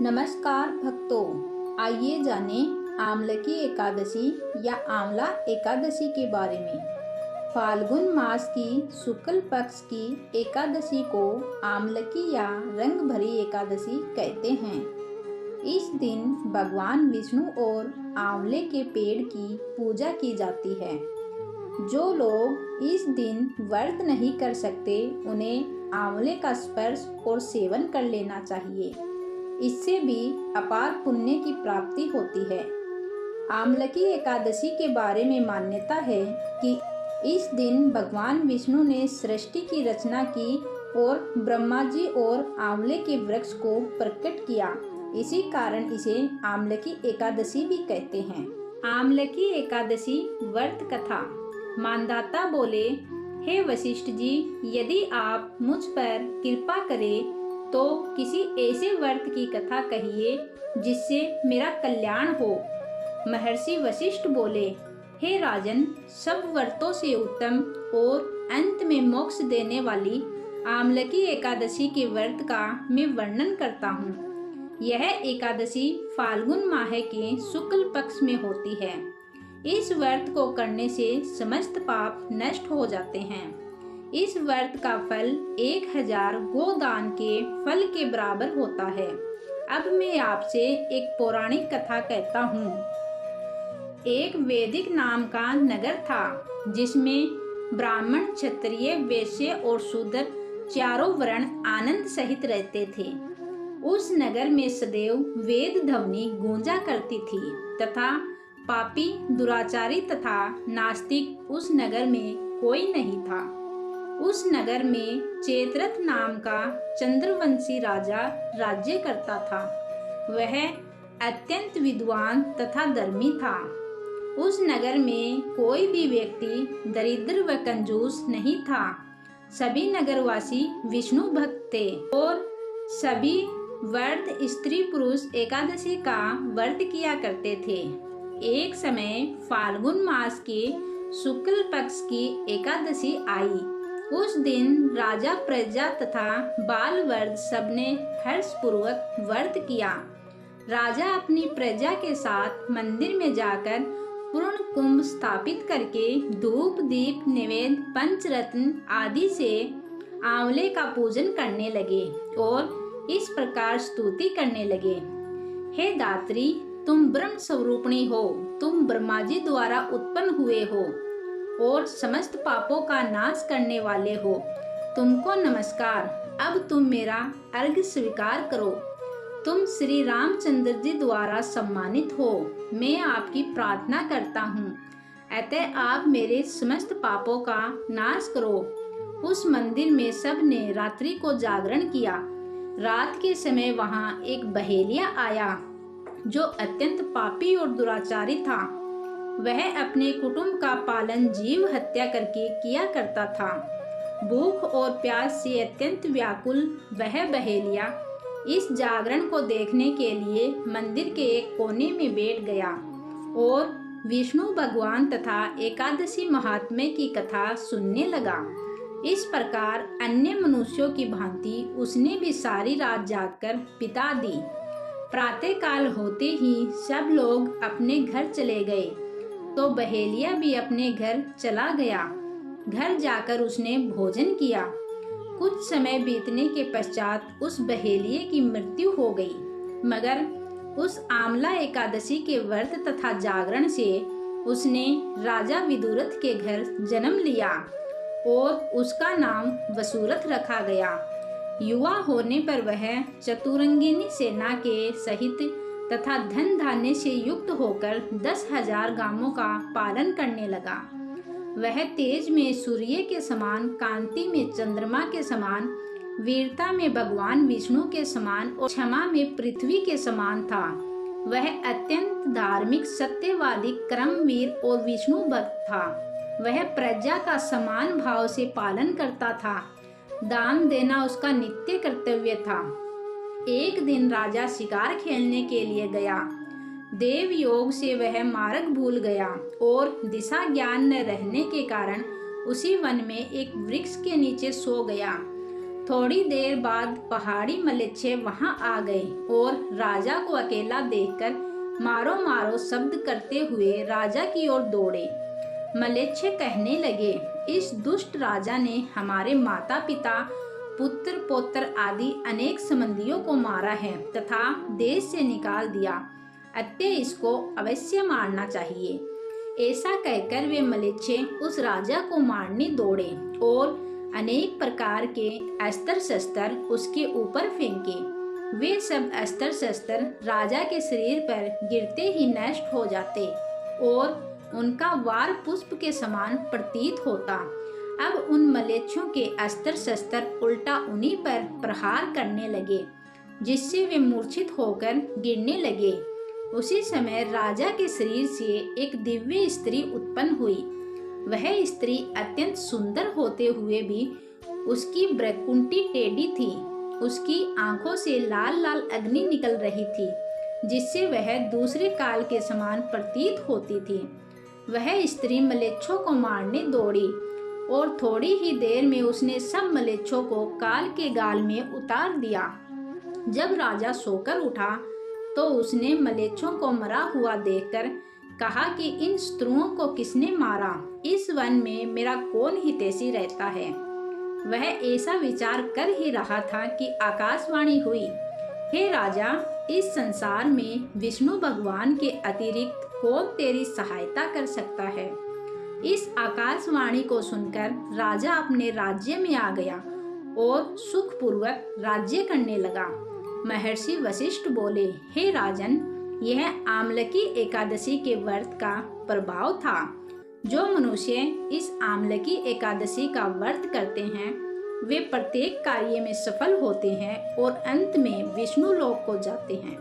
नमस्कार भक्तों, आइए जाने आमलकी एकादशी या आंवला एकादशी के बारे में। फाल्गुन मास की शुक्ल पक्ष की एकादशी को आमलकी या रंग भरी एकादशी कहते हैं। इस दिन भगवान विष्णु और आंवले के पेड़ की पूजा की जाती है। जो लोग इस दिन व्रत नहीं कर सकते उन्हें आंवले का स्पर्श और सेवन कर लेना चाहिए। इससे भी अपार पुण्य की प्राप्ति होती है। आमलकी एकादशी के बारे में मान्यता है कि इस दिन भगवान विष्णु ने सृष्टि की रचना की और ब्रह्मा जी और आंवले के वृक्ष को प्रकट किया। इसी कारण इसे आमलकी एकादशी भी कहते हैं। आमलकी एकादशी व्रत कथा। मानदाता बोले, हे वशिष्ठ जी, यदि आप मुझ पर कृपा करें तो किसी ऐसे व्रत की कथा कहिए जिससे मेरा कल्याण हो। महर्षि वशिष्ठ बोले, हे राजन, सब व्रतों से उत्तम और अंत में मोक्ष देने वाली आमलकी एकादशी के व्रत का मैं वर्णन करता हूँ। यह एकादशी फाल्गुन माह के शुक्ल पक्ष में होती है। इस व्रत को करने से समस्त पाप नष्ट हो जाते हैं। इस व्रत का फल 1000 गोदान के फल के बराबर होता है। अब मैं आपसे एक पौराणिक कथा कहता हूँ। एक वैदिक नाम का नगर था जिसमें ब्राह्मण, क्षत्रिय, वैश्य और शूद्र चारों वर्ण आनंद सहित रहते थे। उस नगर में सदैव वेद ध्वनि गूंजा करती थी तथा पापी, दुराचारी तथा नास्तिक उस नगर में कोई नहीं था। उस नगर में चेतरथ नाम का चंद्रवंशी राजा राज्य करता था। वह अत्यंत विद्वान तथा धर्मी था। उस नगर में कोई भी व्यक्ति दरिद्र व कंजूस नहीं था। सभी नगरवासी विष्णु भक्त थे और सभी व्रत स्त्री पुरुष एकादशी का व्रत किया करते थे। एक समय फाल्गुन मास के शुक्ल पक्ष की एकादशी आई। उस दिन राजा, प्रजा तथा बाल वर्ग सबने हर्षपूर्वक व्रत किया। राजा अपनी प्रजा के साथ मंदिर में जाकर पूर्ण कुंभ स्थापित करके धूप, दीप, नैवेद्य, पंचरत्न आदि से आंवले का पूजन करने लगे और इस प्रकार स्तुति करने लगे। हे दात्री, तुम ब्रह्म स्वरूपिणी हो। तुम ब्रह्मा जी द्वारा उत्पन्न हुए हो और समस्त पापों का नाश करने वाले हो। तुमको नमस्कार। अब तुम मेरा अर्घ्य स्वीकार करो। तुम श्री रामचंद्र जी द्वारा सम्मानित हो। मैं आपकी प्रार्थना करता हूँ, अतः आप मेरे समस्त पापों का नाश करो। उस मंदिर में सब ने रात्रि को जागरण किया। रात के समय वहाँ एक बहेलिया आया जो अत्यंत पापी और दुराचारी था। वह अपने कुटुंब का पालन जीव हत्या करके किया करता था। भूख और प्यास से अत्यंत व्याकुल वह बहेलिया इस जागरण को देखने के लिए मंदिर के एक कोने में बैठ गया और विष्णु भगवान तथा एकादशी महात्म्य की कथा सुनने लगा। इस प्रकार अन्य मनुष्यों की भांति उसने भी सारी रात जागकर बिता दी। प्रातःकाल होते ही सब लोग अपने घर चले गए तो बहेलिया भी अपने घर चला गया। घर जाकर उसने भोजन किया। कुछ समय बीतने के पश्चात उस बहेलिये की मृत्यु हो गई। मगर उस आंवला एकादशी के व्रत तथा जागरण से उसने राजा विदुरथ के घर जन्म लिया और उसका नाम वसुरथ रखा गया। युवा होने पर वह चतुरंगिनी सेना के सहित तथा धन धान्य से युक्त होकर 10,000 गांवों का पालन करने लगा। वह तेज में सूर्य के समान, कांति में चंद्रमा के समान, वीरता में भगवान विष्णु के समान और क्षमा में पृथ्वी के समान था। वह अत्यंत धार्मिक, सत्यवादी, कर्मवीर और विष्णु भक्त था। वह प्रजा का समान भाव से पालन करता था। दान देना उसका नित्य कर्तव्य था। एक दिन राजा शिकार खेलने के लिए गया। देव योग से वह मार्ग भूल गया और दिशा ज्ञान न रहने के कारण उसी वन में एक वृक्ष के नीचे सो गया। थोड़ी देर बाद पहाड़ी मलेच्छे वहां आ गए और राजा को अकेला देखकर मारो मारो शब्द करते हुए राजा की ओर दौड़े। मलेच्छे कहने लगे, इस दुष्ट राजा ने हमारे माता पिता, पुत्र पौत्र आदि अनेक संबंधियों को मारा है तथा देश से निकाल दिया, अतः इसको अवश्य मारना चाहिए। ऐसा कहकर वे मलेच्छे उस राजा को मारने दौड़े और अनेक प्रकार के अस्त्र शस्त्र उसके ऊपर फेंके। वे सब अस्त्र शस्त्र राजा के शरीर पर गिरते ही नष्ट हो जाते और उनका वार पुष्प के समान प्रतीत होता। अब उन मलेच्छों के अस्त्र शस्त्र उल्टा उन्हीं पर प्रहार करने लगे, जिससे वे मूर्छित होकर गिरने लगे। उसी समय राजा के शरीर से एक दिव्य स्त्री उत्पन्न हुई। वह स्त्री अत्यंत सुंदर होते हुए भी उसकी भ्रकुटी टेढ़ी थी। उसकी आंखों से लाल लाल अग्नि निकल रही थी, जिससे वह दूसरे काल के समान प्रतीत होती थी। वह स्त्री मलेच्छों को मारने दौड़ी और थोड़ी ही देर में उसने सब मलेच्छों को काल के गाल में उतार दिया। जब राजा सोकर उठा तो उसने मलेच्छों को मरा हुआ देखकर कहा कि इन शत्रुओं को किसने मारा? इस वन में मेरा कौन हितैषी रहता है? वह ऐसा विचार कर ही रहा था कि आकाशवाणी हुई, हे राजा, इस संसार में विष्णु भगवान के अतिरिक्त कौन तेरी सहायता कर सकता है? इस आकाशवाणी को सुनकर राजा अपने राज्य में आ गया और सुखपूर्वक राज्य करने लगा। महर्षि वशिष्ठ बोले, हे राजन, यह आमलकी एकादशी के व्रत का प्रभाव था। जो मनुष्य इस आमलकी एकादशी का व्रत करते हैं वे प्रत्येक कार्य में सफल होते हैं और अंत में विष्णु लोक को जाते हैं।